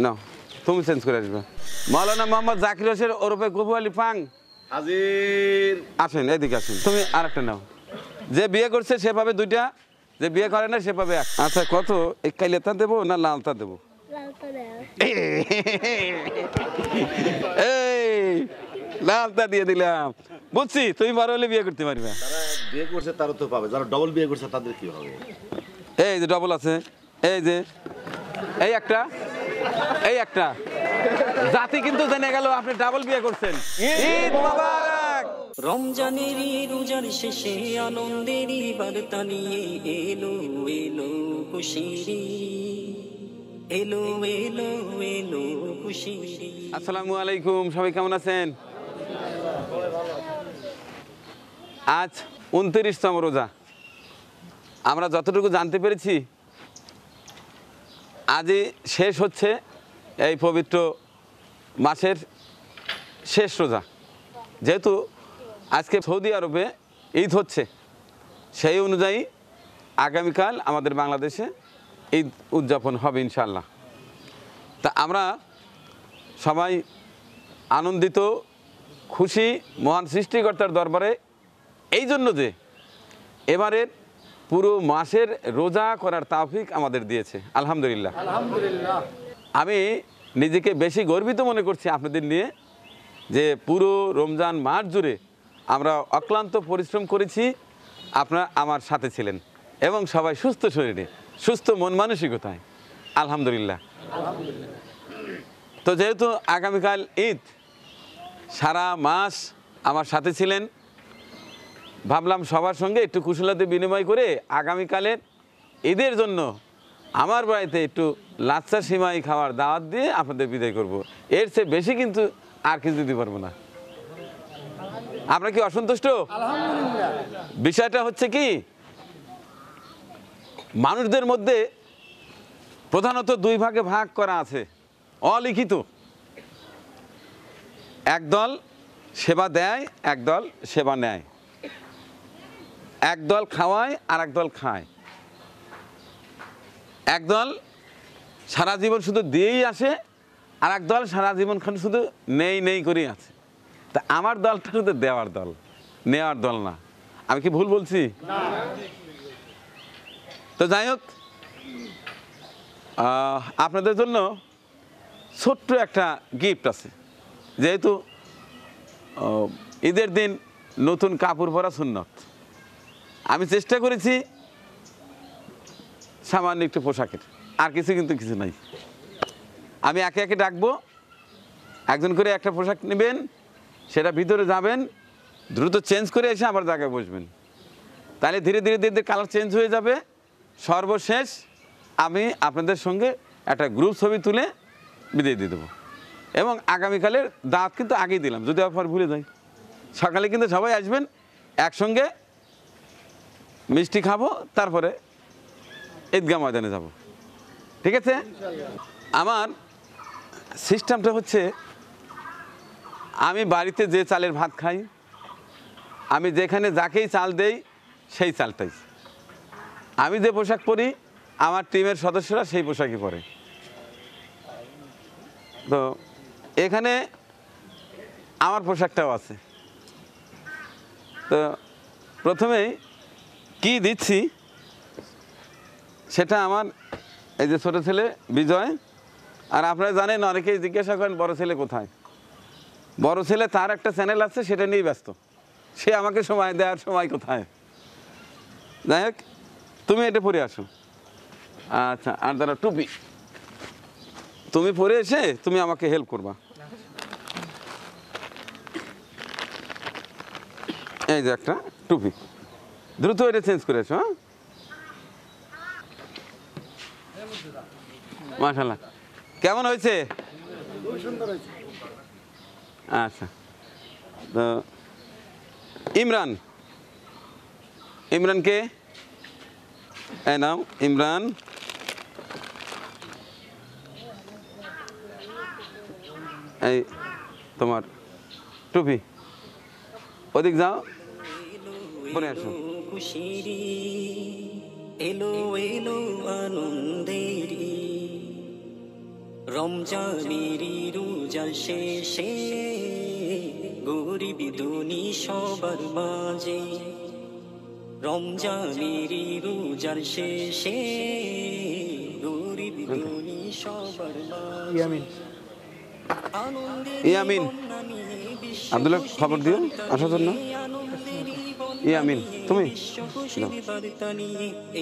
না তুমি চেঞ্জ করে আসবে। মাওলানা মোহাম্মদ জাকির হোসেন ওরফে গফু আলী পাং হাজির। আসেন, এদিকে আসেন। তুমি আরেকটা নাও। যে বিয়ে করছে সে পাবে 2টা, যে বিয়ে করে না সে পাবে 1। আচ্ছা কত, এই কাইলেতা দেবো না লালতা দেবো? এই লালতা দিয়ে দিলাম। বুঝছি তুমি বড় হলে বিয়ে করতে পারবে। যারা বিয়ে করছে তারা তো পাবে, যারা ডবল বিয়ে করছে তাদের কি হবে? এই যে ডবল আছে, এই যে এই একটা, এই একটা জাতি কিন্তু জেনে গেল আপনি ডাবল বিয়ে করছেন। ঈদ মোবারক। রমজানেরই রোজার শেষে আনন্দেরই বার্তা নিয়ে এলো এলো খুশিরি, এলো এলো এলো খুশিরি। আসসালামু আলাইকুম, সবাই কেমন আছেন? আজ 29তম রোজা। আমরা যতটুকু জানতে পেরেছি আজই শেষ হচ্ছে এই পবিত্র মাসের শেষ রোজা। যেহেতু আজকে সৌদি আরবে ঈদ হচ্ছে, সেই অনুযায়ী আগামীকাল আমাদের বাংলাদেশে ঈদ উদযাপন হবে ইনশাআল্লাহ। তা আমরা সবাই আনন্দিত, খুশি মহান সৃষ্টিকর্তার দরবারে, এই জন্য যে এবারের পুরো মাসের রোজা করার তৌফিক আমাদের দিয়েছে, আলহামদুলিল্লাহ। আমি নিজেকে বেশি গর্বিত মনে করছি আপনাদের নিয়ে, যে পুরো রমজান মাস জুড়ে আমরা অক্লান্ত পরিশ্রম করেছি, আপনারা আমার সাথে ছিলেন এবং সবাই সুস্থ শরীরে, সুস্থ মন মানসিকতায়, আলহামদুলিল্লাহ। তো যেহেতু আগামীকাল ঈদ, সারা মাস আমার সাথে ছিলেন, ভাবলাম সবার সঙ্গে একটু কুশলাতে বিনিময় করে আগামীকালের ঈদের জন্য আমার বাড়িতে একটু লাচ্চা সিমাই খাওয়ার দাওয়াত দিয়ে আপনাদের বিদায় করব। এর চেয়ে বেশি কিন্তু আর কিছু দিতে পারবো না। আপনারা কি অসন্তুষ্ট? বিষয়টা হচ্ছে কি, মানুষদের মধ্যে প্রধানত 2 ভাগে ভাগ করা আছে, অলিখিত। একদল সেবা দেয়, একদল সেবা নেয়। একদল খাওয়ায় আর একদল খায়। একদল সারা জীবন শুধু দিয়েই আসে, আর একদল সারা জীবন খান শুধু নেই নেই করেই আছে। তা আমার দলটা শুধু দেওয়ার দল, নেওয়ার দল না। আমি কি ভুল বলছি? তো যাই হোক, আপনাদের জন্য ছোট্ট একটা গিফট আছে। যেহেতু ঈদের দিন নতুন কাপড় পরা সুন্নত, আমি চেষ্টা করেছি সামান্য একটু পোশাকের, আর কিছু কিন্তু কিছু নাই। আমি একে একে ডাকবো, একজন করে একটা পোশাক নেবেন, সেটা ভিতরে যাবেন, দ্রুত চেঞ্জ করে এসে আবার জায়গায় বসবেন। তাহলে ধীরে ধীরে ধীরে ধীরে কালার চেঞ্জ হয়ে যাবে। সর্বশেষ আমি আপনাদের সঙ্গে একটা গ্রুপ ছবি তুলে বিদায় দিয়ে দেবো। এবং আগামীকালের দাওয়াত কিন্তু আগেই দিলাম, যদি আবার ভুলে যাই। সকালে কিন্তু সবাই আসবেন, একসঙ্গে মিষ্টি খাবো, তারপরে ঈদগাহ ময়দানে যাব। ঠিক আছে? আমার সিস্টেমটা হচ্ছে, আমি বাড়িতে যে চালের ভাত খাই, আমি যেখানে যাকেই চাল দেই সেই চালটাই। আমি যে পোশাক পরি, আমার টিমের সদস্যরা সেই পোশাকই পরে। তো এখানে আমার পোশাকটাও আছে। তো প্রথমেই কি দিচ্ছি সেটা আমার এই যে ছোটো ছেলে বিজয়। আর আপনারা জানেন, অনেকেই জিজ্ঞাসা করেন বড় ছেলে কোথায়। বড় ছেলে তার একটা চ্যানেল আছে, সেটা নিয়েই ব্যস্ত। সে আমাকে সময় দেওয়ার সময় কোথায়। যাই হোক, তুমি এটা পরে আসো। আচ্ছা, আর দাঁড়া, টুপি তুমি পরে এসে তুমি আমাকে হেল্প করবা। এই যে একটা টুপি, দ্রুত এটা চেঞ্জ করে এসো। হ্যাঁ, মাশাআল্লাহ, কেমন হয়েছে? আচ্ছা, তো ইমরান, ইমরানকে এই নাও। ইমরান, এই তোমার টুপি, ওদিক যাও, পরে আসো। খুশিরি, এলো এলো আনন্দেরি, রমজানেরই রোজার শেষে গরিব ধনী সবার মাঝে রমজানেরই রোজার শেষে গরিব ধনী সবার মাঝে ইয়ামিন আব্দুল্লাহ খবর দিও আসার জন্য ইয়ামিন তুমি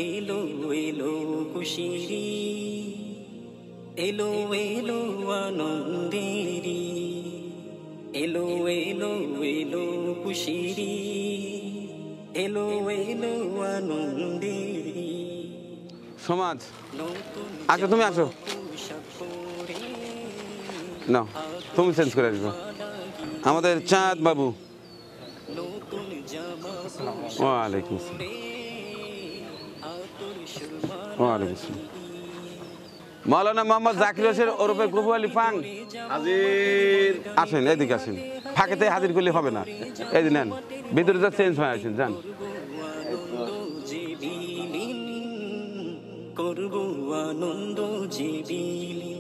এলো এলো খুশিরি এলো এলো আনন্দেরি এলো এলো এলো খুশিরি এলো এলো আনন্দেরি সমাজ আচ্ছা তুমি আসো না তুমি চেঞ্জ করে আসবো আমাদের চাঁদ বাবু ওয়ালাইকুম আসসালাম ওয়ালাইকুম আসসালাম মাওলানা মোহাম্মদ জাকির হোসেন ওরফে গফু আলী পাং হাজির। আসেন এদিকে আসেন ফাঁকেতে হাজির করলে হবে না এই দিন নেন ভিতরে যা চেঞ্জ হয়ে আসেন যান করবো আনন্দ জীবিলি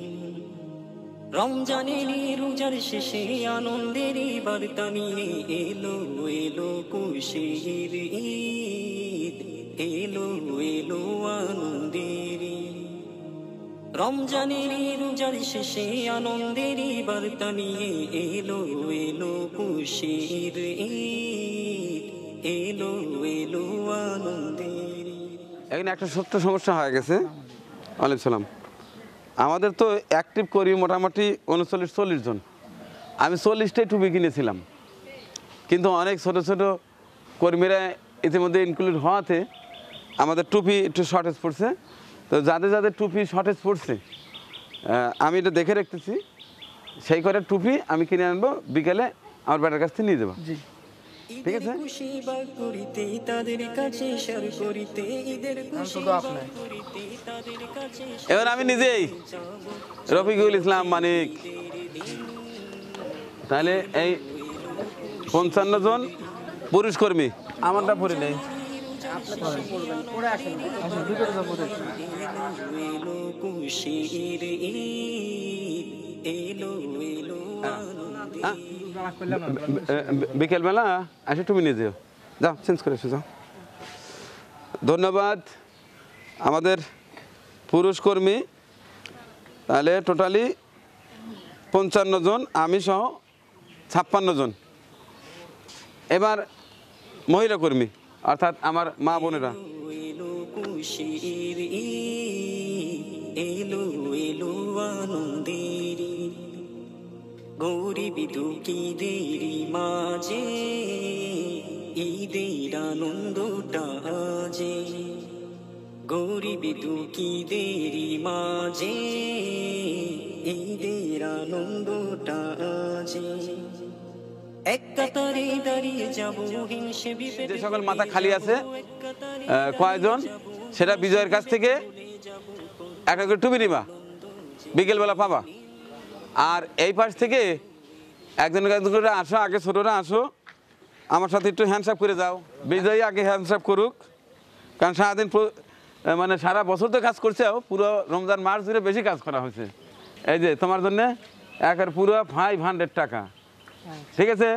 রমজানেরই রোজার শেষে আনন্দেরই বার্তা নিয়ে এলো এলো খুশির ঈদ এলো এলো আনন্দেরই রমজানেরই রোজার শেষে আনন্দেরই বার্তা নিয়ে এলো এলো খুশির ঈদ এলো এলো আনন্দেরই এখানে একটা ছোট্ট সমস্যা হয়ে গেছে ওয়ালাইকুম সালাম আমাদের তো অ্যাক্টিভ করি মোটামুটি 39-40 জন আমি 40টাই টুপি কিনেছিলাম কিন্তু অনেক ছোট ছোট কর্মীরা ইতিমধ্যে ইনক্লুড হওয়াতে আমাদের টুপি একটু শর্টেজ পড়ছে তো যাদের যাদের টুপি শর্টেজ পড়ছে আমি এটা দেখে রাখতেছি সেই করে টুপি আমি কিনে আনবো বিকেলে আমার বেটার কাছ থেকে নিয়ে যাবো ঠিক আছে খুশি বাগ করিতে তাদের কাছে শেয়ার করিতে ঈদের খুশি বাগ করিতে তাদের কাছে এবার আমি নিজেই রফিকুল ইসলাম মানিক তাহলে এই 55 জন পুরুষ কর্মী আমারটা পড়ি নেই এলো খুশির ঈদ এলো এলো বিকেলবেলা এসে তুমি নিয়ে যেও যাও চেঞ্জ করে এসো যাও ধন্যবাদ আমাদের পুরুষ কর্মী তাহলে টোটালি 55 জন আমি সহ 56 জন এবার মহিলা কর্মী অর্থাৎ আমার মা বোনেরা এলো খুশির ঈদ এলো এলো আনন্দের গরিব দুঃখীদের মাঝে ঈদের আনন্দটা যে গরিব দুঃখীদের মাঝে ঈদের আনন্দটা যে এক কাতারে দাঁড়িয়ে যাব হিংসে যে সকল মাথা খালি আছে কয়েকজন সেটা বিজয়ের কাছ থেকে একটা করে টুপি নিবা বিকেলবেলা পাবা আর এই পাশ থেকে একজন একজন করে আসো আগে ছোটরা আসো আমার সাথে একটু হ্যান্ডসাপ করে যাও বিজয়ী আগে হ্যান্ডসাপ করুক কারণ সারাদিন মানে সারা বছর তো কাজ করছে পুরো রমজান মাস জুড়ে বেশি কাজ করা হয়েছে এই যে তোমার জন্য একের পুরো 500 টাকা ঠিক আছে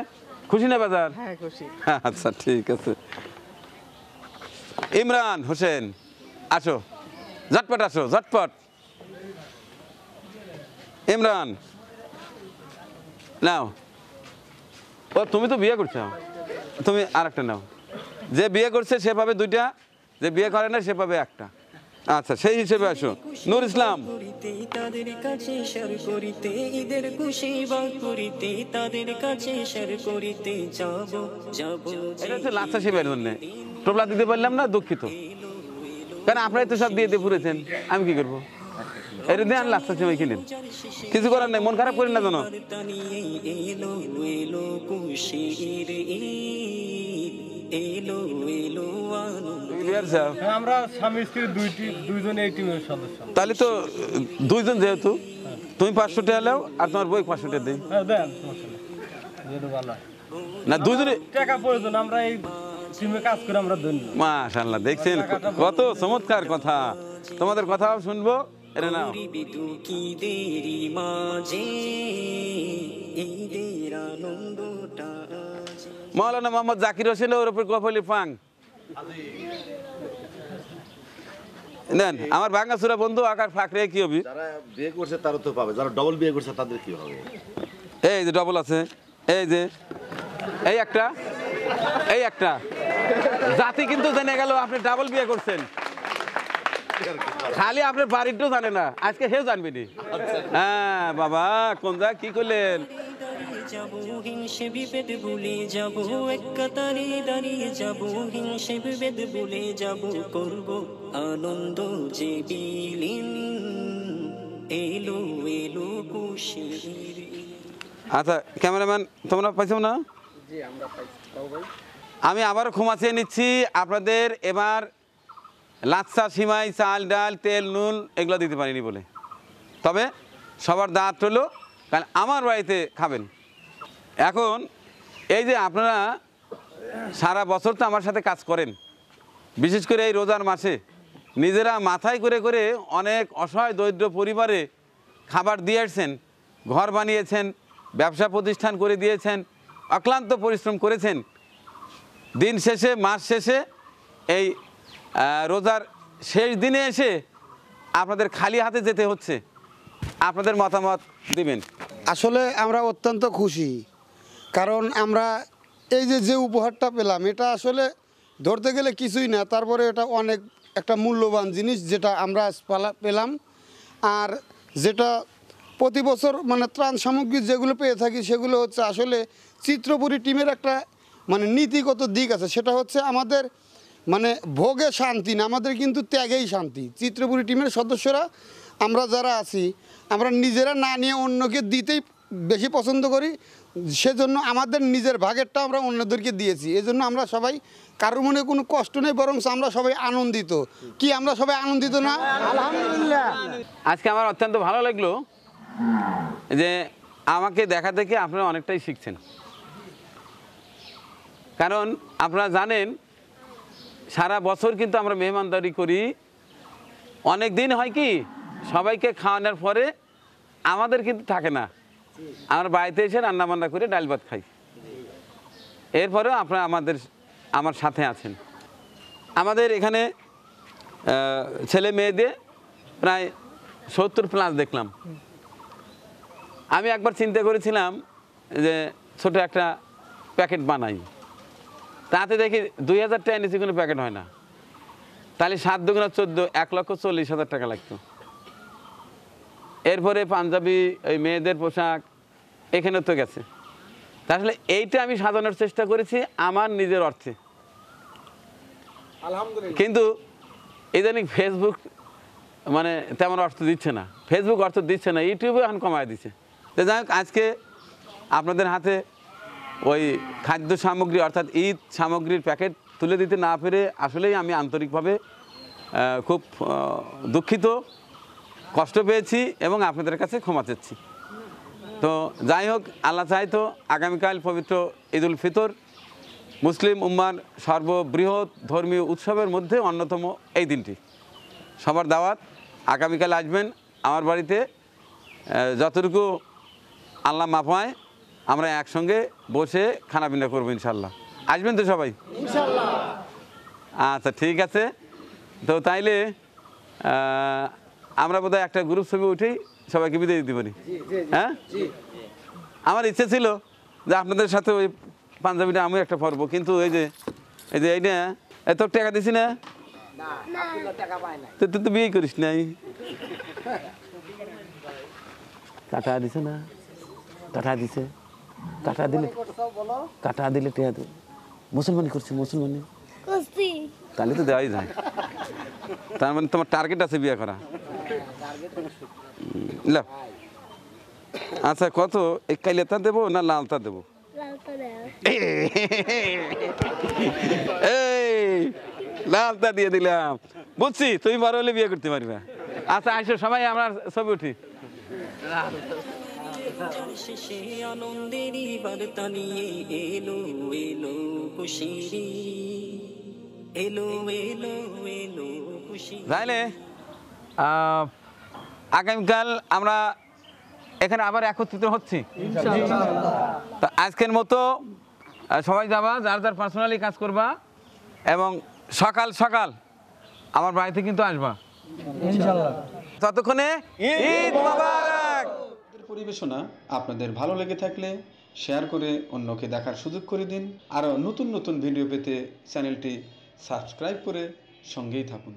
খুশি না বাজার হ্যাঁ খুশি আচ্ছা ঠিক আছে ইমরান হোসেন আসো ঝটপট আসো ঝটপট ইমরান নাও ও তুমি তো বিয়ে করছো তুমি আর একটা নাও যে বিয়ে করছে সে পাবে 2টা যে বিয়ে করে না সে পাবে 1টা আচ্ছা সেই হিসেবে আসো নূর ইসলাম করিতে তাদের কাছে শেয়ার করিতে ঈদের খুশি বাগ করিতে তাদের কাছে শেয়ার করিতে যাব যাব এটা হচ্ছে লাচ্ছা শিবের জন্য টোপলা দিতে পারলাম না দুঃখিত কারণ আপনারাই তো সব দিয়ে দিয়ে পুরেছেন আমি কি করবো এটা দিয়ে লাচ্ছা শিবাই কিনেন কিছু করার নেই মন খারাপ করেন না জানো এলো এলো খুশির ঈদ এলো এলো আনন্দ আমরা স্বামী স্ত্রী দুইজন এই টিমের সদস্য তাহলে তো 2 জন যেহেতু তুমি 500 টাকা নাও আর তোমার বই 500 টাকা দেই হ্যাঁ দেন সমস্যা নেই যেটা ভালো না 2 জনে টাকা প্রয়োজন আমরা এই টিমে কাজ করে আমরা ধন্য মাশাআল্লাহ দেখছেন কত চমৎকার কথা তোমাদের কথাও শুনবো এটা নাও। করিবি দুঃখী দেরি মাঝে ঈদের আনন্দটা আজে। মাওলানা মোহাম্মদ জাকির হোসেন ওর উপর কফলি ফাং নেন। আমার ভাঙ্গাচুরা বন্ধু আকার ফাঁকরে কি হবে? যারা বিয়ে করছে তারা তো পাবে, যারা ডবল বিয়ে করছে তাদের কি হবে? এই যে ডবল আছে, এই যে এই একটা, এই একটা জাতি কিন্তু জেনে গেল আপনি ডাবল বিয়ে করছেন, খালি আপনার বাড়িটাও জানে না, আজকে হেও জানবি নি। হ্যাঁ বাবা কোন যা কি করলেন? যাবো হিংসে বিভেদ ভুলে যাবো, এক কাতারে দাঁড়িয়ে যাবো, হিংসে বিভেদ ভুলে যাবো, করবো আনন্দ যে বিলীন, এলো এলো খুশির। আচ্ছা ক্যামেরাম্যান তোমরা পাইছো না? আমি আবারও ক্ষমা চেয়ে নিচ্ছি আপনাদের, এবার লাচ্ছা সিমাই চাল ডাল তেল নুন এগুলো দিতে পারিনি বলে, তবে সবার দাঁত হলো, কারণ আমার বাড়িতে খাবেন। এখন এই যে আপনারা সারা বছর তো আমার সাথে কাজ করেন, বিশেষ করে এই রোজার মাসে নিজেরা মাথায় করে করে অনেক অসহায় দরিদ্র পরিবারে খাবার দিয়ে আসছেন, ঘর বানিয়েছেন, ব্যবসা প্রতিষ্ঠান করে দিয়েছেন, অক্লান্ত পরিশ্রম করেছেন। দিন শেষে মাস শেষে এই রোজার শেষ দিনে এসে আপনাদের খালি হাতে যেতে হচ্ছে, আপনাদের মতামত দিবেন। আসলে আমরা অত্যন্ত খুশি, কারণ আমরা এই যে উপহারটা পেলাম এটা আসলে ধরতে গেলে কিছুই না, তারপরে এটা অনেক একটা মূল্যবান জিনিস যেটা আমরা পেলাম। আর যেটা প্রতি বছর মানে ত্রাণ সামগ্রী যেগুলো পেয়ে থাকি সেগুলো হচ্ছে আসলে চিত্রপুরী টিমের একটা মানে নীতিগত দিক আছে, সেটা হচ্ছে আমাদের মানে ভোগে শান্তি না, আমাদের কিন্তু ত্যাগেই শান্তি। চিত্রপুরী টিমের সদস্যরা আমরা যারা আছি আমরা নিজেরা না নিয়ে অন্যকে দিতেই বেশি পছন্দ করি, সেজন্য আমাদের নিজের ভাগেরটা আমরা অন্যদেরকে দিয়েছি। এজন্য আমরা সবাই কারোর মনে কোনো কষ্ট নেই, বরং আমরা সবাই আনন্দিত। কি আমরা সবাই আনন্দিত না? আলহামদুলিল্লাহ। আজকে আমার অত্যন্ত ভালো লাগলো যে আমাকে দেখা দেখে আপনারা অনেকটাই শিখছেন, কারণ আপনারা জানেন সারা বছর কিন্তু আমরা মেহমানদারি করি, অনেক দিন হয় কি সবাইকে খাওয়ানোর পরে আমাদের কিন্তু থাকে না, আমরা বাড়িতে এসে রান্না বান্না করে ডাল ভাত খাই, এরপরেও আপনারা আমার সাথে আছেন। আমাদের এখানে ছেলে মেয়েদের প্রায় 70+ দেখলাম। আমি একবার চিন্তা করেছিলাম যে ছোট একটা প্যাকেট বানাই, তাতে দেখি 2000 টাকা নিচে কোনো প্যাকেট হয় না, তাহলে 7 দুগুণা 14, 1,40,000 টাকা লাগতো। এরপরে পাঞ্জাবি ওই মেয়েদের পোশাক এখানে তো গেছে, তাহলে এইটা আমি সাজানোর চেষ্টা করেছি আমার নিজের অর্থে। কিন্তু ইদানিং ফেসবুক মানে তেমন অর্থ দিচ্ছে না, ফেসবুক অর্থ দিচ্ছে না, ইউটিউবে এখন কমায় দিচ্ছে। তো যাই হোক আজকে আপনাদের হাতে ওই খাদ্য সামগ্রী অর্থাৎ ঈদ সামগ্রীর প্যাকেট তুলে দিতে না পেরে আসলেই আমি আন্তরিকভাবে খুব দুঃখিত, কষ্ট পেয়েছি এবং আপনাদের কাছে ক্ষমা চাচ্ছি। তো যাই হোক আল্লাহ চাইতো আগামীকাল পবিত্র ঈদ উল ফিতর মুসলিম উম্মার সর্ববৃহৎ ধর্মীয় উৎসবের মধ্যে অন্যতম এই দিনটি। সবার দাওয়াত, আগামীকাল আসবেন আমার বাড়িতে, যতটুকু আল্লাহ মাপায় আমরা একসঙ্গে বসে খানাপিনা করবো ইনশাল্লাহ। আসবেন তো সবাই ইনশাল্লাহ? আচ্ছা ঠিক আছে, তো তাইলে আমরা বোধহয় একটা গ্রুপ ছবি উঠেই সবাইকে বিদায় দিতে পারি। হ্যাঁ, আমার ইচ্ছে ছিল যে আপনাদের সাথে ওই পাঞ্জাবিটা আমিও একটা পরবো, কিন্তু এইটা তোর টাকা দিছি না, তুই তো বিয়ে করিস নাই, কাটা দিছে না, কাটা দিছে, কাটা দিলে টেয়া দেবে। মুসলমানি করছে, মুসলমানি তাহলে তো দেওয়াই যায়, তার মানে তোমার টার্গেট আছে বিয়ে করা। আচ্ছা কত, এই কাইলেতা দেবো না লালতা দেবো? এই লালতা দিয়ে দিলাম, বুঝছি তুমি বড় হলে বিয়ে করতে পারবে। আচ্ছা আসো সবাই আমরা ছবি উঠি। শেষে আনন্দেরই বার্তা নিয়ে এলো এলো খুশিরি, এলো এলো এলো খুশি। তাইলে আগামীকাল আমরা এখানে আবার একত্রিত হচ্ছি। তো আজকের মতো সবাই যাবা, যার যার পার্সোনালি কাজ করবা, এবং সকাল সকাল আমার বাড়িতে কিন্তু আসবা ততক্ষণে ঈদ মোবারক। পরিবেশনা আপনাদের ভালো লেগে থাকলে শেয়ার করে অন্যকে দেখার সুযোগ করে দিন। আরও নতুন নতুন ভিডিও পেতে চ্যানেলটি সাবস্ক্রাইব করে সঙ্গেই থাকুন।